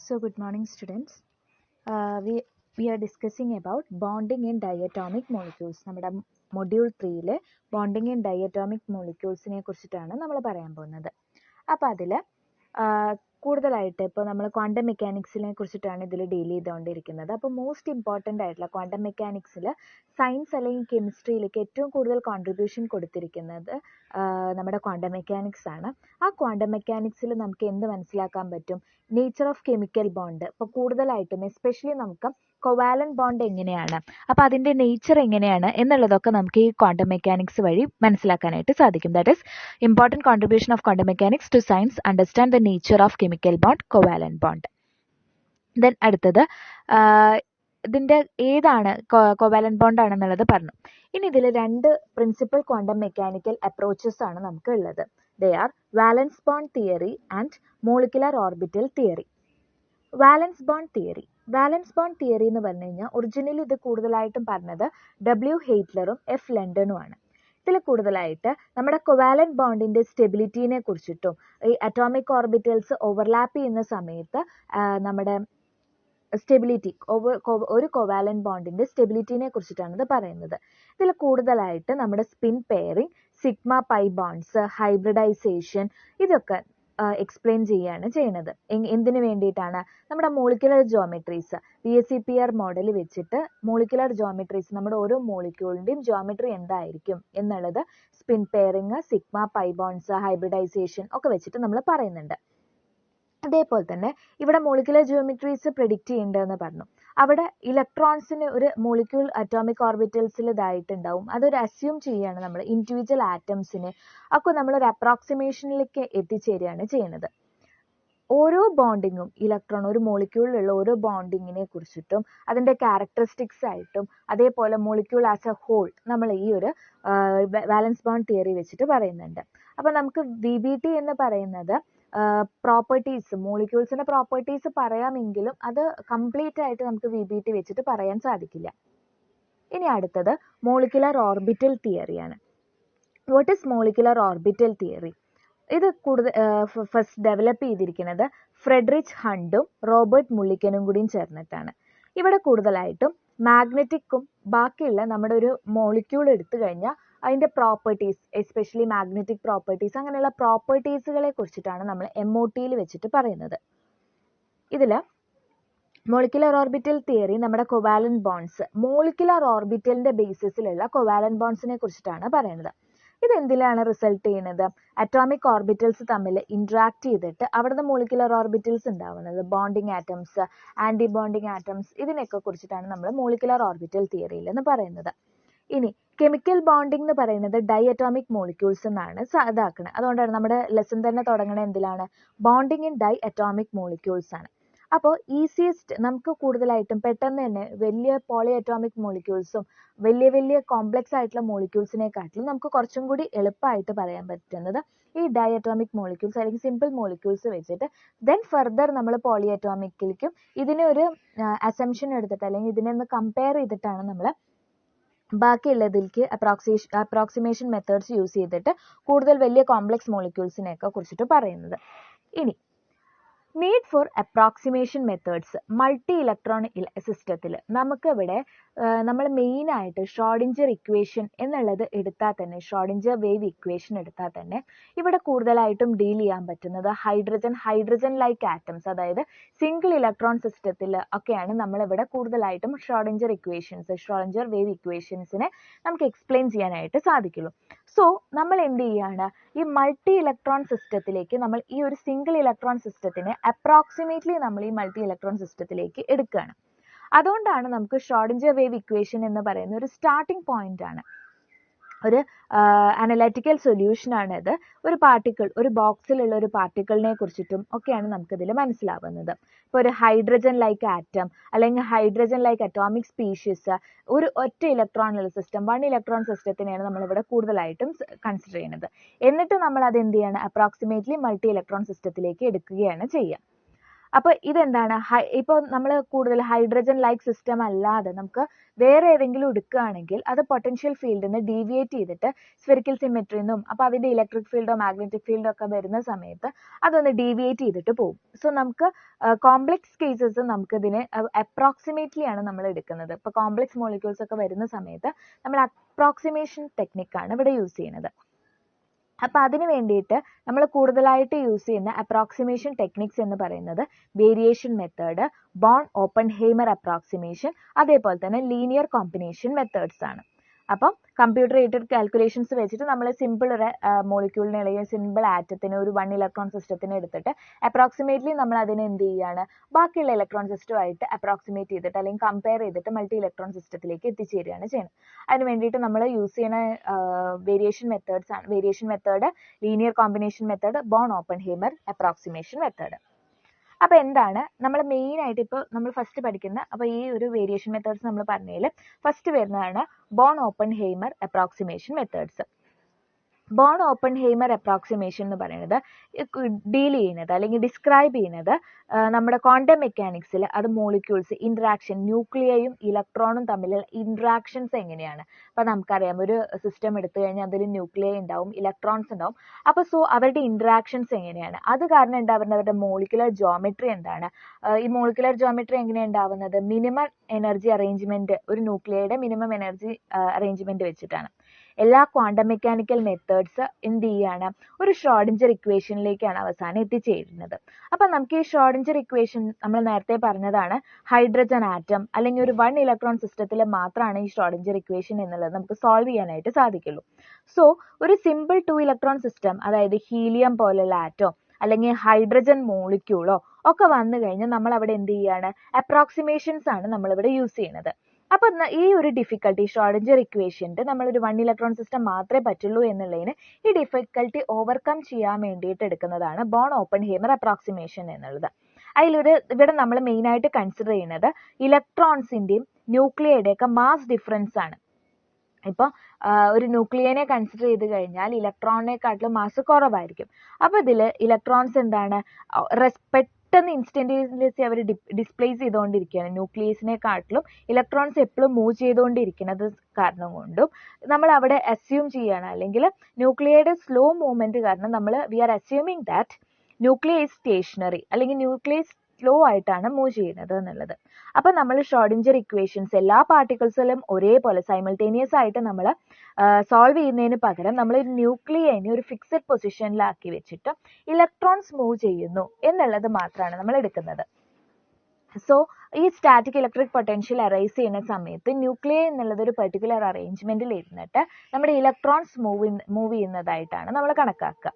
So good morning students. We are discussing about bonding in diatomic molecules. നമ്മുടെ module 3 bonding in diatomic മോളിക്യൂൾസിനെ കുറിച്ചിട്ടാണ് നമ്മൾ പറയാൻ പോകുന്നത്. അപ്പോൾ അതിൽ കൂടുതലായിട്ട് ഇപ്പോൾ നമ്മൾ ക്വാണ്ടം മെക്കാനിക്സിനെ കുറിച്ചിട്ടാണ് ഇതിൽ ഡീൽ ചെയ്തുകൊണ്ടിരിക്കുന്നത്. അപ്പോൾ മോസ്റ്റ് ഇമ്പോർട്ടൻ്റ് ആയിട്ടുള്ള ക്വാണ്ടം മെക്കാനിക്സിൽ സയൻസ് അല്ലെങ്കിൽ കെമിസ്ട്രിയിലേക്ക് ഏറ്റവും കൂടുതൽ കോൺട്രിബ്യൂഷൻ കൊടുത്തിരിക്കുന്നത് നമ്മുടെ ക്വാണ്ടം മെക്കാനിക്സ് ആണ്. ആ ക്വാണ്ടം മെക്കാനിക്സിൽ നമുക്ക് എന്ത് മനസ്സിലാക്കാൻ പറ്റും? Nature of chemical bond. ഇപ്പോൾ കൂടുതലായിട്ടും എസ്പെഷ്യലി നമുക്ക് കൊവാലന്റ് ബോണ്ട് എങ്ങനെയാണ്, അപ്പോൾ അതിൻ്റെ നേച്ചർ എങ്ങനെയാണ് എന്നുള്ളതൊക്കെ നമുക്ക് ഈ ക്വാണ്ടം മെക്കാനിക്സ് വഴി മനസ്സിലാക്കാനായിട്ട് സാധിക്കും. That is important contribution of quantum mechanics two science understand the nature of chemical bond, covalent bond. Then അടുത്തത് ഇതിൻ്റെ ഏതാണ് കൊവാലന്റ് ബോണ്ട് ആണെന്നുള്ളത് പറഞ്ഞു. ഇനി ഇതിൽ രണ്ട് പ്രിൻസിപ്പൽ ക്വാണ്ടം മെക്കാനിക്കൽ അപ്രോച്ചസ് ആണ് നമുക്ക് ഉള്ളത്. They are valence bond theory and molecular orbital theory. Valence bond theory എന്ന് പറഞ്ഞു കഴിഞ്ഞാൽ ഒറിജിനലി ഇത് കൂടുതലായിട്ടും പറഞ്ഞത് W. ഹെയ്റ്റ്ലറും F. ലണ്ടനുമാണ്. ഇതിൽ കൂടുതലായിട്ട് നമ്മുടെ കൊവാലന്റ് ബോണ്ടിന്റെ സ്റ്റെബിലിറ്റിനെ കുറിച്ചിട്ടും ഈ അറ്റോമിക് ഓർബിറ്റൽസ് ഓവർലാപ്പ് ചെയ്യുന്ന സമയത്ത് നമ്മുടെ സ്റ്റെബിലിറ്റി ഒരു കൊവാലന്റ് ബോണ്ടിന്റെ സ്റ്റെബിലിറ്റിനെ കുറിച്ചിട്ടാണ് ഇത് പറയുന്നത്. ഇതിൽ കൂടുതലായിട്ട് നമ്മുടെ spin pairing, sigma pi bonds, hybridization ഇതൊക്കെ എക്സ്പ്ലെയിൻ ചെയ്യുകയാണ് ചെയ്യുന്നത്. എന്തിനു വേണ്ടിയിട്ടാണ്? നമ്മുടെ മോളിക്കുലർ ജോമെട്രീസ് VSEPR മോഡൽ വെച്ചിട്ട് മോളിക്കുലർ ജോമെട്രീസ് നമ്മുടെ ഓരോ മോളിക്യൂളിൻ്റെയും ജോമെട്രി എന്തായിരിക്കും എന്നുള്ളത് spin pairing, sigma pi bonds, hybridization ഒക്കെ വെച്ചിട്ട് നമ്മൾ പറയുന്നുണ്ട്. അതേപോലെ തന്നെ ഇവിടെ മോളിക്കുലർ ജിയോമെട്രീസ് പ്രെഡിക്റ്റ് ചെയ്യേണ്ടതെന്ന് പറഞ്ഞു. അവിടെ ഇലക്ട്രോൺസിന് ഒരു മോളിക്യൂൾ അറ്റോമിക് ഓർബിറ്റൽസിൽ ഇതായിട്ടുണ്ടാവും. അതൊരു അസ്യൂം ചെയ്യുകയാണ് നമ്മൾ ഇൻഡിവിജ്വൽ ആറ്റംസിനെ. അപ്പോൾ നമ്മളൊരു അപ്രോക്സിമേഷനിലേക്ക് എത്തിച്ചേരുകയാണ് ചെയ്യുന്നത്. ഓരോ ബോണ്ടിങ്ങും ഇലക്ട്രോൺ ഒരു മോളിക്യൂളിലുള്ള ഓരോ ബോണ്ടിങ്ങിനെ കുറിച്ചിട്ടും അതിൻ്റെ ക്യാരക്ടറിസ്റ്റിക്സ് ആയിട്ടും അതേപോലെ മോളിക്യൂൾ ആസ് എ ഹോൾ നമ്മൾ ഈ ഒരു വാലൻസ് ബോണ്ട് തിയറി വെച്ചിട്ട് പറയുന്നുണ്ട്. അപ്പോൾ നമുക്ക് VBT എന്ന് പറയുന്നത് പ്രോപ്പർട്ടീസ്, മോളിക്യൂൾസിൻ്റെ പ്രോപ്പർട്ടീസ് പറയാമെങ്കിലും അത് കംപ്ലീറ്റ് ആയിട്ട് നമുക്ക് VBT വെച്ചിട്ട് പറയാൻ സാധിക്കില്ല. ഇനി അടുത്തത് മോളിക്കുലർ ഓർബിറ്റൽ തിയറിയാണ്. What is molecular orbital theory? ഇത് കൂടുതൽ ഫസ്റ്റ് ഡെവലപ്പ് ചെയ്തിരിക്കുന്നത് ഫ്രെഡറിച്ച് ഹണ്ടും റോബർട്ട് മുള്ളിക്കനും കൂടിയും ചേർന്നിട്ടാണ്. ഇവിടെ കൂടുതലായിട്ടും മാഗ്നറ്റിക്കും ബാക്കിയുള്ള നമ്മുടെ ഒരു മോളിക്യൂൾ എടുത്തു കഴിഞ്ഞാൽ അതിൻ്റെ പ്രോപ്പർട്ടീസ്, എസ്പെഷ്യലി മാഗ്നറ്റിക് പ്രോപ്പർട്ടീസ്, അങ്ങനെയുള്ള പ്രോപ്പർട്ടീസുകളെ കുറിച്ചിട്ടാണ് നമ്മൾ MOTയിൽ വെച്ചിട്ട് പറയുന്നത്. ഇതിൽ മോളിക്കുലർ ഓർബിറ്റൽ തിയറി നമ്മുടെ കൊവാലന്റ് ബോണ്ട്സ്, മോളിക്കുലർ ഓർബിറ്റലിൻ്റെ ബേസിസിലുള്ള കൊവാലന്റ് ബോണ്ട്സിനെ കുറിച്ചിട്ടാണ് പറയുന്നത്. ഇതെന്തിലാണ് റിസൾട്ട് ചെയ്യുന്നത്? അറ്റോമിക് ഓർബിറ്റൽസ് തമ്മിൽ ഇൻട്രാക്ട് ചെയ്തിട്ട് അവിടുന്ന് മോളിക്കുലർ ഓർബിറ്റൽസ് ഉണ്ടാവുന്നത്. Bonding atoms, anti bonding atoms, ഇതിനെയൊക്കെ കുറിച്ചിട്ടാണ് നമ്മൾ മോളിക്കുലർ ഓർബിറ്റൽ തിയറിയിൽ എന്ന് പറയുന്നത്. ഇനി കെമിക്കൽ ബോണ്ടിങ് എന്ന് പറയുന്നത് ഡൈഅറ്റോമിക് മോളിക്യൂൾസ് എന്നാണ് ഇതാക്കുന്നത്. അതുകൊണ്ടാണ് നമ്മുടെ ലെസൺ തന്നെ തുടങ്ങുന്നത് എന്തിലാണ്? Bonding in diatomic molecules ആണ്. അപ്പോൾ ഈസിയസ്റ്റ് നമുക്ക് കൂടുതലായിട്ടും പെട്ടെന്ന് തന്നെ വലിയ പോളി അറ്റോമിക് മോളിക്യൂൾസും വലിയ കോംപ്ലക്സ് ആയിട്ടുള്ള മോളിക്യൂൾസിനെക്കാട്ടിലും നമുക്ക് കുറച്ചും കൂടി എളുപ്പമായിട്ട് പറയാൻ പറ്റുന്നത് ഈ ഡൈഅറ്റോമിക് മോളിക്യൂൾസ് അല്ലെങ്കിൽ സിമ്പിൾ മോളിക്യൂൾസ് വെച്ചിട്ട് ദെൻ ഫർദർ നമ്മൾ പോളി അറ്റോമിക്കിലേക്കും ഇതിനെ ഒരു അസംഷൻ എടുത്തിട്ട് അല്ലെങ്കിൽ ഇതിനെ ഒന്ന് കമ്പയർ ചെയ്തിട്ടാണ് നമ്മൾ ബാക്കിയുള്ളതിലേക്ക് അപ്രോക്സിമേഷൻ മെത്തേഡ്സ് യൂസ് ചെയ്തിട്ട് കൂടുതൽ വലിയ കോംപ്ലക്സ് മോളിക്യൂൾസിനെയൊക്കെ കുറിച്ചിട്ട് പറയുന്നത്. ഇനി need for approximation methods multi electron സിസ്റ്റത്തിൽ നമുക്കിവിടെ നമ്മൾ മെയിനായിട്ട് ഷ്രോഡിഞ്ചർ ഇക്വേഷൻ എന്നുള്ളത് എടുത്താൽ തന്നെ, ഷ്രോഡിഞ്ചർ വേവ് ഇക്വേഷൻ എടുത്താൽ തന്നെ ഇവിടെ കൂടുതലായിട്ടും ഡീൽ ചെയ്യാൻ പറ്റുന്നത് ഹൈഡ്രജൻ ലൈക്ക് ആറ്റംസ്, അതായത് സിംഗിൾ ഇലക്ട്രോൺ സിസ്റ്റത്തിൽ ഒക്കെയാണ് നമ്മളിവിടെ കൂടുതലായിട്ടും ഷ്രോഡിഞ്ചർ വേവ് ഇക്വേഷൻസിനെ നമുക്ക് എക്സ്പ്ലെയിൻ ചെയ്യാനായിട്ട് സാധിക്കുള്ളൂ. സോ നമ്മൾ എന്ത് ചെയ്യാണ്? ഈ മൾട്ടി ഇലക്ട്രോൺ സിസ്റ്റത്തിലേക്ക് നമ്മൾ ഈ ഒരു സിംഗിൾ ഇലക്ട്രോൺ സിസ്റ്റത്തിനെ അപ്രോക്സിമേറ്റ്ലി നമ്മൾ ഈ മൾട്ടി ഇലക്ട്രോൺ സിസ്റ്റത്തിലേക്ക് എടുക്കുകയാണ്. അതുകൊണ്ടാണ് നമുക്ക് ഷ്രോഡിഞ്ചർ വേവ് ഇക്വേഷൻ എന്ന് പറയുന്ന ഒരു സ്റ്റാർട്ടിംഗ് പോയിന്റ് ആണ്, ഒരു അനലറ്റിക്കൽ സൊല്യൂഷൻ ആണ് ഇത്. ഒരു പാർട്ടിക്കിൾ, ഒരു ബോക്സിലുള്ള ഒരു പാർട്ടിക്കിളിനെ കുറിച്ചിട്ടും ഒക്കെയാണ് നമുക്കിതിൽ മനസ്സിലാവുന്നത്. ഇപ്പോൾ ഒരു ഹൈഡ്രജൻ ലൈക്ക് ആറ്റം അല്ലെങ്കിൽ ഹൈഡ്രജൻ ലൈക്ക് അറ്റോമിക് സ്പീഷീസ്, ഒരു ഒറ്റ ഇലക്ട്രോണുള്ള സിസ്റ്റം, 1 ഇലക്ട്രോൺ സിസ്റ്റത്തിനെയാണ് നമ്മളിവിടെ കൂടുതലായിട്ടും കൺസിഡർ ചെയ്യുന്നത്. എന്നിട്ട് നമ്മൾ അത് എന്ത് ചെയ്യണം? അപ്രോക്സിമേറ്റ്ലി മൾട്ടി ഇലക്ട്രോൺ സിസ്റ്റത്തിലേക്ക് എടുക്കുകയാണ് ചെയ്യുക. അപ്പോൾ ഇതെന്താണ്, ഇപ്പോൾ നമ്മൾ കൂടുതൽ ഹൈഡ്രജൻ ലൈക്ക് സിസ്റ്റം അല്ലാതെ നമുക്ക് വേറെ ഏതെങ്കിലും എടുക്കുകയാണെങ്കിൽ അത് പൊട്ടൻഷ്യൽ ഫീൽഡിൽ നിന്ന് ഡീവിയേറ്റ് ചെയ്തിട്ട് സ്ഫെറിക്കൽ സിമെട്രിയിൽ നിന്നും അപ്പോൾ അതിൻ്റെ ഇലക്ട്രിക് ഫീൽഡോ മാഗ്നറ്റിക് ഫീൽഡോ ഒക്കെ വരുന്ന സമയത്ത് അതൊന്ന് ഡീവിയേറ്റ് ചെയ്തിട്ട് പോകും. സോ നമുക്ക് കോംപ്ലക്സ് കേസസ് നമുക്കിതിനെ അപ്രോക്സിമേറ്റ്ലി ആണ് നമ്മൾ എടുക്കുന്നത്. ഇപ്പോൾ കോംപ്ലക്സ് മോളിക്യൂൾസ് ഒക്കെ വരുന്ന സമയത്ത് നമ്മൾ അപ്രോക്സിമേഷൻ ടെക്നിക്കാണ് ഇവിടെ യൂസ് ചെയ്യുന്നത്. അപ്പോൾ അതിന് വേണ്ടിയിട്ട് നമ്മൾ കൂടുതലായിട്ട് യൂസ് ചെയ്യുന്ന അപ്രോക്സിമേഷൻ ടെക്നിക്സ് എന്ന് പറയുന്നത് variation method, Born Oppenheimer approximation, അതേപോലെ തന്നെ ലീനിയർ കോമ്പിനേഷൻ മെത്തേഡ്സ് ആണ്. അപ്പം കമ്പ്യൂട്ടർ എയ്ഡഡ് കാൽക്കുലേഷൻസ് വെച്ചിട്ട് നമ്മൾ സിമ്പിൾ ഒരു മോളിക്യൂളിനെ അല്ലെങ്കിൽ സിമ്പിൾ ആറ്റത്തിന് ഒരു 1 ഇലക്ട്രോൺ സിസ്റ്റത്തിന് എടുത്തിട്ട് അപ്രോക്സിമേറ്റ്ലി നമ്മൾ അതിനെ എന്ത് ചെയ്യുകയാണ്, ബാക്കിയുള്ള ഇലക്ട്രോൺ സിസ്റ്റമായിട്ട് അപ്രോക്സിമേറ്റ് ചെയ്തിട്ട് അല്ലെങ്കിൽ കമ്പയർ ചെയ്തിട്ട് മൾട്ടി ഇലക്ട്രോൺ സിസ്റ്റത്തിലേക്ക് എത്തിച്ചേരുകയാണ് ചെയ്യുന്നത്. അതിന് വേണ്ടിയിട്ട് നമ്മൾ യൂസ് ചെയ്യുന്ന വേരിയേഷൻ മെത്തേഡ്സ് ആണ് variation method, linear combination method, Born Oppenheimer approximation method. അപ്പോൾ എന്താണ് നമ്മൾ മെയിനായിട്ട് ഇപ്പോൾ നമ്മൾ ഫസ്റ്റ് പഠിക്കുന്ന, അപ്പോൾ ഈ ഒരു വേരിയേഷൻ മെത്തേഡ്സ് നമ്മൾ പറഞ്ഞതിൽ ഫസ്റ്റ് വരുന്നതാണ് Born Oppenheimer approximation methods. Born Oppenheimer approximation എന്ന് പറയുന്നത് ഡീൽ ചെയ്യുന്നത് അല്ലെങ്കിൽ ഡിസ്ക്രൈബ് ചെയ്യുന്നത് നമ്മുടെ ക്വാണ്ടം മെക്കാനിക്സിൽ അത് മോളിക്യൂൾസ് ഇൻട്രാക്ഷൻ, ന്യൂക്ലിയയും ഇലക്ട്രോണും തമ്മിലുള്ള ഇൻട്രാക്ഷൻസ് എങ്ങനെയാണ്. അപ്പോൾ നമുക്കറിയാം ഒരു സിസ്റ്റം എടുത്തു കഴിഞ്ഞാൽ അതിൽ ന്യൂക്ലിയ ഉണ്ടാവും, ഇലക്ട്രോൺസ് ഉണ്ടാവും. അപ്പോൾ സോ അവരുടെ ഇൻട്രാക്ഷൻസ് എങ്ങനെയാണ്, അത് കാരണം ഉണ്ടാവുന്ന അവരുടെ മോളിക്കുലർ ജോമെട്രി എന്താണ്, ഈ മോളിക്കുലർ ജോമെട്രി എങ്ങനെയാണ് ഉണ്ടാവുന്നത്, മിനിമം എനർജി അറേഞ്ച്മെന്റ്, ഒരു ന്യൂക്ലിയയുടെ മിനിമം എനർജി അറേഞ്ച്മെന്റ് വെച്ചിട്ടാണ്. എല്ലാ ക്വാണ്ടം മെക്കാനിക്കൽ മെത്തേഡ്സ് എന്ത് ചെയ്യാണ്, ഒരു ഷ്രോഡിഞ്ചർ ഇക്വേഷനിലേക്കാണ് അവസാനം എത്തിച്ചേരുന്നത്. അപ്പം നമുക്ക് ഈ ഷ്രോഡിഞ്ചർ ഇക്വേഷൻ നമ്മൾ നേരത്തെ പറഞ്ഞതാണ് ഹൈഡ്രജൻ ആറ്റം അല്ലെങ്കിൽ ഒരു 1 ഇലക്ട്രോൺ സിസ്റ്റത്തിൽ മാത്രമാണ് ഈ ഷ്രോഡിഞ്ചർ ഇക്വേഷൻ എന്നുള്ളത് നമുക്ക് സോൾവ് ചെയ്യാനായിട്ട് സാധിക്കുള്ളൂ. സോ ഒരു സിമ്പിൾ 2 ഇലക്ട്രോൺ സിസ്റ്റം, അതായത് ഹീലിയം പോലുള്ള ആറ്റോ അല്ലെങ്കിൽ ഹൈഡ്രജൻ മോളിക്യൂളോ ഒക്കെ വന്നു കഴിഞ്ഞാൽ നമ്മൾ അവിടെ എന്ത് ചെയ്യാണ്, അപ്രോക്സിമേഷൻസ് ആണ് നമ്മളിവിടെ യൂസ് ചെയ്യുന്നത്. അപ്പൊ ഈ ഒരു ഡിഫിക്കൽട്ടി ഷ്രോഡിഞ്ചർ ഇക്വേഷന്റെ നമ്മളൊരു 1 ഇലക്ട്രോൺ സിസ്റ്റം മാത്രമേ പറ്റുള്ളൂ എന്നുള്ളതിന് ഈ ഡിഫിക്കൽട്ടി ഓവർകം ചെയ്യാൻ വേണ്ടിയിട്ട് എടുക്കുന്നതാണ് ബോൺ ഓപ്പൺഹൈമർ അപ്രോക്സിമേഷൻ എന്നുള്ളത്. ഇവിടെ നമ്മൾ മെയിൻ ആയിട്ട് കൺസിഡർ ചെയ്യുന്നത് ഇലക്ട്രോൺസിന്റെയും ന്യൂക്ലിയയുടെ ഒക്കെ മാസ് ഡിഫറൻസ് ആണ്. ഇപ്പോൾ ഒരു ന്യൂക്ലിയനെ കൺസിഡർ ചെയ്ത് കഴിഞ്ഞാൽ ഇലക്ട്രോണിനെക്കാട്ടിലും മാസ് കുറവായിരിക്കും. അപ്പോൾ ഇതിൽ ഇലക്ട്രോൺസ് എന്താണ് പെട്ടെന്ന് ഇൻസ്റ്റന്റേനിയസ്ലി അവർ ഡിസ്പ്ലേസ് ചെയ്തുകൊണ്ടിരിക്കുകയാണ്. ന്യൂക്ലിയസിനെക്കാട്ടിലും ഇലക്ട്രോൺസ് എപ്പോഴും മൂവ് ചെയ്തുകൊണ്ടിരിക്കുന്നത് കാരണം കൊണ്ടും നമ്മൾ അവിടെ അസ്യൂം ചെയ്യുകയാണ്, അല്ലെങ്കിൽ ന്യൂക്ലിയയുടെ സ്ലോ മൂവ്മെന്റ് കാരണം നമ്മൾ we are assuming that nuclei is stationary അല്ലെങ്കിൽ ന്യൂക്ലിയ സ്ലോ ആയിട്ടാണ് മൂവ് ചെയ്യുന്നത് എന്നുള്ളത്. അപ്പം നമ്മൾ ഷ്രോഡിഞ്ചർ ഇക്വേഷൻസ് എല്ലാ പാർട്ടിക്കിൾസിലും ഒരേപോലെ സൈമൾട്ടേനിയസ് ആയിട്ട് നമ്മൾ സോൾവ് ചെയ്യുന്നതിന് പകരം നമ്മൾ ന്യൂക്ലിയനെ ഒരു ഫിക്സഡ് പൊസിഷനിലാക്കി വെച്ചിട്ട് ഇലക്ട്രോൺസ് മൂവ് ചെയ്യുന്നു എന്നുള്ളത് മാത്രമാണ് നമ്മൾ എടുക്കുന്നത്. സോ ഈ സ്റ്റാറ്റിക് ഇലക്ട്രിക് പൊട്ടൻഷ്യൽ അറൈസ് ചെയ്യുന്ന സമയത്ത് ന്യൂക്ലിയ എന്നുള്ളത് ഒരു പെർട്ടിക്കുലർ അറേഞ്ച്മെന്റിൽ ഇരുന്നിട്ട് നമ്മുടെ ഇലക്ട്രോൺസ് മൂവ് ചെയ്യുന്നതായിട്ടാണ് നമ്മൾ കണക്കാക്കുക.